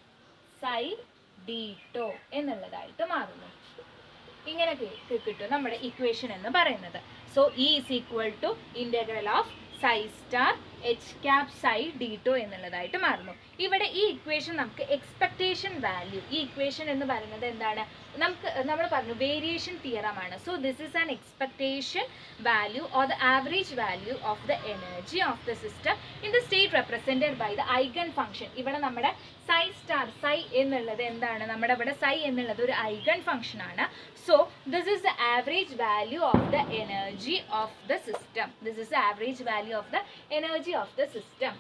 psi d tau എന്നുള്ളതായിട്ട് മാറുന്നു. ഇങ്ങനെ കിട്ടും നമ്മുടെ ഇക്വേഷൻ എന്ന് പറയുന്നത്. So E is equal to integral of psi star H cap psi d tau എന്നുള്ളതായിട്ട് മാറുന്നു. ഇവിടെ ഈ ഇക്വേഷൻ നമുക്ക് എക്സ്പെക്ടേഷൻ വാല്യൂ, ഈ ഇക്വേഷൻ എന്ന് പറയുന്നത് എന്താണ്? നമ്മൾ പറഞ്ഞു വേരിയേഷൻ തിയറം ആണ്. So this is an expectation value or the average value of the energy of the system in the state represented by the eigen function. ഇവിടെ നമ്മുടെ സൈ സ്റ്റാർ, സൈ എന്നുള്ളത് എന്താണ്? നമ്മുടെ ഇവിടെ സൈ എന്നുള്ളത് ഒരു ഐഗൺ ഫംഗ്ഷൻ ആണ്. So this is the average value of the energy of the system. This is the average value of the energy of the system.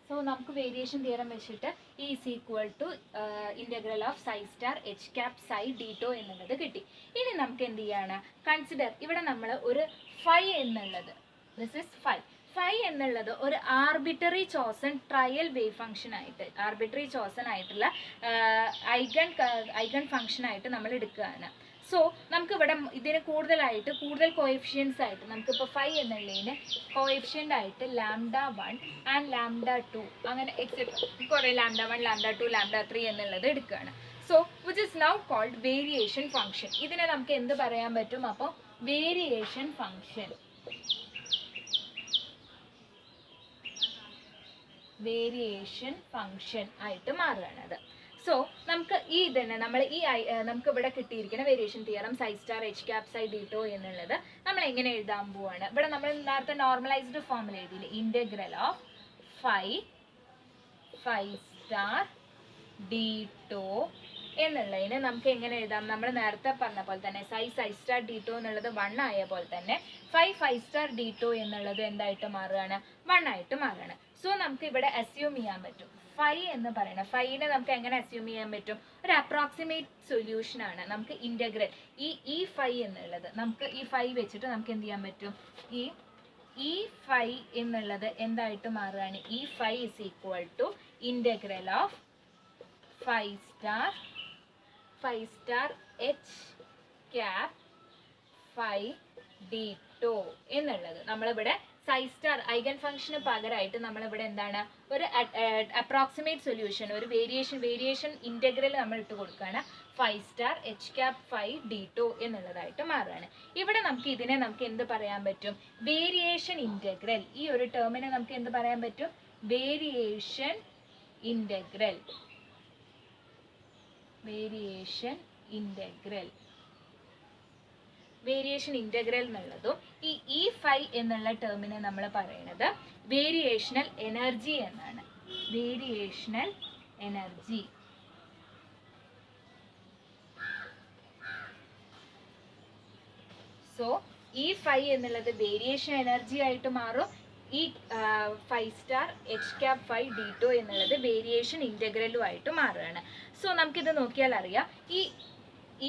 So നമുക്ക് വേരിയേഷൻ തിയറം വെച്ചിട്ട് E is equal to integral of psi star H cap psi d tau എന്നുള്ളത് കിട്ടി. ഇനി നമുക്ക് എന്ത് ചെയ്യാണ്? Consider ഇവിടെ നമ്മൾ ഒരു ഫൈ എന്നുള്ളത്, ദിസ് ഇസ് ഫൈ എന്നുള്ളത് ഒരു arbitrary chosen trial wave function ആയിട്ട്, ആർബിറ്ററി ചോസൺ ആയിട്ടുള്ള ഐഗൺ ഫംഗ്ഷൻ ആയിട്ട് നമ്മൾ എടുക്കുകയാണ്. സോ നമുക്കിവിടെ ഇതിന് കൂടുതൽ കോഎഫിഷ്യൻസ് ആയിട്ട് നമുക്കിപ്പോൾ ഫൈ എന്നുള്ളതിന് കോഎഫിഷ്യൻ്റ് ആയിട്ട് λ1 ആൻഡ് λ2 അങ്ങനെ എക്സെട്ര കുറേ λ1, λ2, λ3 എന്നുള്ളത് എടുക്കുകയാണ്. So which is now called variation function. ഇതിനെ നമുക്ക് എന്ത് പറയാൻ പറ്റും? അപ്പോൾ വേരിയേഷൻ ഫംഗ്ഷൻ, വേരിയേഷൻ ഫംഗ്ഷൻ ആയിട്ട് മാറുകയാണത്. സോ നമുക്ക് ഈ തന്നെ നമുക്ക് ഇവിടെ കിട്ടിയിരിക്കുന്ന variation theorem psi star H cap psi d tau എന്നുള്ളത് നമ്മൾ എങ്ങനെ എഴുതാൻ പോവാണ്? ഇവിടെ നമ്മൾ നേരത്തെ നോർമലൈസ്ഡ് ഫോമിൽ എഴുതിയില്ല, integral of phi star d tau എന്നുള്ളതിന് നമുക്ക് എങ്ങനെ എഴുതാം? നമ്മൾ നേരത്തെ പറഞ്ഞ പോലെ തന്നെ സൈ സ്റ്റാർ ഡി ടോ എന്നുള്ളത് 1 ആയ പോലെ തന്നെ ഫൈ സ്റ്റാർ ഡി ടോ എന്നുള്ളത് എന്തായിട്ട് മാറുകയാണ്? 1 ആയിട്ട് മാറുകയാണ്. സോ നമുക്ക് ഇവിടെ അസ്യൂം ചെയ്യാൻ പറ്റും ഫൈ എന്ന് പറയുന്നത്, ഫൈനെ നമുക്ക് എങ്ങനെ അസ്യൂം ചെയ്യാൻ പറ്റും? ഒരു അപ്രോക്സിമേറ്റ് സൊല്യൂഷൻ ആണ്. നമുക്ക് ഇന്റഗ്രൽ ഈ ഫൈ എന്നുള്ളത് നമുക്ക് ഈ ഫൈ വെച്ചിട്ട് നമുക്ക് എന്ത് ചെയ്യാൻ പറ്റും? ഈ ഫൈ എന്നുള്ളത് എന്തായിട്ട് മാറുകയാണ്? E phi is equal to integral of phi star H cap phi d tau എന്നുള്ളത് നമ്മളിവിടെ സൈ സ്റ്റാർ ഐഗൻ ഫംഗ്ഷന് പകരമായിട്ട് നമ്മളിവിടെ എന്താണ് ഒരു അപ്രോക്സിമേറ്റ് സൊല്യൂഷൻ, ഒരു വേരിയേഷൻ ഇൻ്റഗ്രൽ നമ്മൾ ഇട്ട് കൊടുക്കുകയാണ്. Phi star H cap phi d tau എന്നുള്ളതായിട്ട് മാറുകയാണ്. ഇവിടെ ഇതിനെ നമുക്ക് എന്ത് പറയാൻ പറ്റും? Variation integral. ഈ ഒരു ടേമിനെ നമുക്ക് എന്ത് പറയാൻ പറ്റും? Variation integral. വേരിയേഷൻ ഇൻ്റഗ്രൽ എന്നുള്ളതും ഈ ഫൈ എന്നുള്ള ടേമിനെ നമ്മൾ പറയുന്നത് വേരിയേഷണൽ എനർജി എന്നാണ്. Variational energy. So E phi എന്നുള്ളത് വേരിയേഷൻ എനർജി ആയിട്ട് മാറും. E phi star H cap phi d tau എന്നുള്ളത് വേരിയേഷൻ ഇൻ്റഗ്രലും ആയിട്ട് മാറുകയാണ്. സോ നമുക്കിത് നോക്കിയാൽ അറിയാം,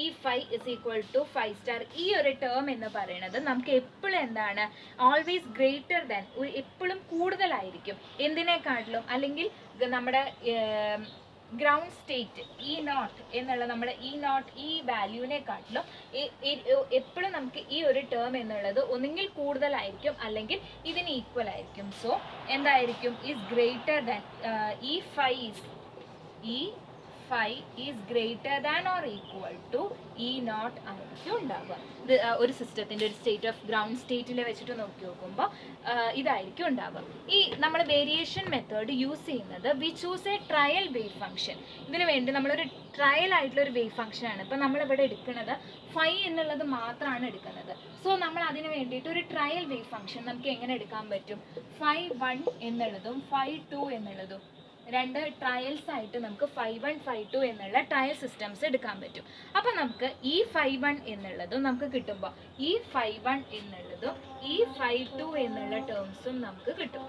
E phi is equal to phi star ഈ ഒരു ടേം എന്ന് പറയുന്നത് നമുക്ക് എപ്പോഴും എന്താണ് ഓൾവേസ് ഗ്രേറ്റർ ദാൻ, എപ്പോഴും കൂടുതലായിരിക്കും എന്തിനേക്കാട്ടിലും, അല്ലെങ്കിൽ നമ്മുടെ ഗ്രൗണ്ട് സ്റ്റേറ്റ് ഇ നോട്ട് എന്നുള്ള നമ്മുടെ ഇ നോട്ട് ഈ വാല്യൂവിനെക്കാട്ടിലും എപ്പോഴും നമുക്ക് ഈ ഒരു ടേം എന്നുള്ളത് ഒന്നുകിൽ കൂടുതലായിരിക്കും അല്ലെങ്കിൽ ഇതിന് ഈക്വൽ ആയിരിക്കും. സോ എന്തായിരിക്കും? Is greater than E5 is greater than or equal to E naught ആയിരിക്കും ഉണ്ടാവുക. ഇത് ഒരു സിസ്റ്റത്തിൻ്റെ ഒരു സ്റ്റേറ്റ് ഓഫ് ഗ്രൗണ്ട് സ്റ്റേറ്റിൽ വെച്ചിട്ട് നോക്കി നോക്കുമ്പോൾ ഇതായിരിക്കും ഉണ്ടാവുക. ഈ നമ്മൾ വേരിയേഷൻ മെത്തേഡ് യൂസ് ചെയ്യുന്നത് V choose A trial wave function. ഇതിനു വേണ്ടി നമ്മളൊരു ട്രയൽ ആയിട്ടുള്ള ഒരു വേവ് ഫംഗ്ഷൻ ആണ്. ഇപ്പം നമ്മളിവിടെ എടുക്കുന്നത് ഫൈ എന്നുള്ളത് മാത്രമാണ് എടുക്കുന്നത്. സോ നമ്മൾ അതിന് വേണ്ടിയിട്ട് ഒരു ട്രയൽ വേവ് ഫംഗ്ഷൻ നമുക്ക് എങ്ങനെ എടുക്കാൻ പറ്റും? φ1 എന്നുള്ളതും φ2 എന്നുള്ളതും രണ്ട് ട്രയൽസ് ആയിട്ട് നമുക്ക് φ1 φ2 എന്നുള്ള ട്രയൽ സിസ്റ്റംസ് എടുക്കാൻ പറ്റും. അപ്പം നമുക്ക് ഈ φ1 എന്നുള്ളതും നമുക്ക് കിട്ടുമ്പോൾ ഈ φ1 എന്നുള്ളതും ഈ φ2 എന്നുള്ള ടേംസും നമുക്ക് കിട്ടും.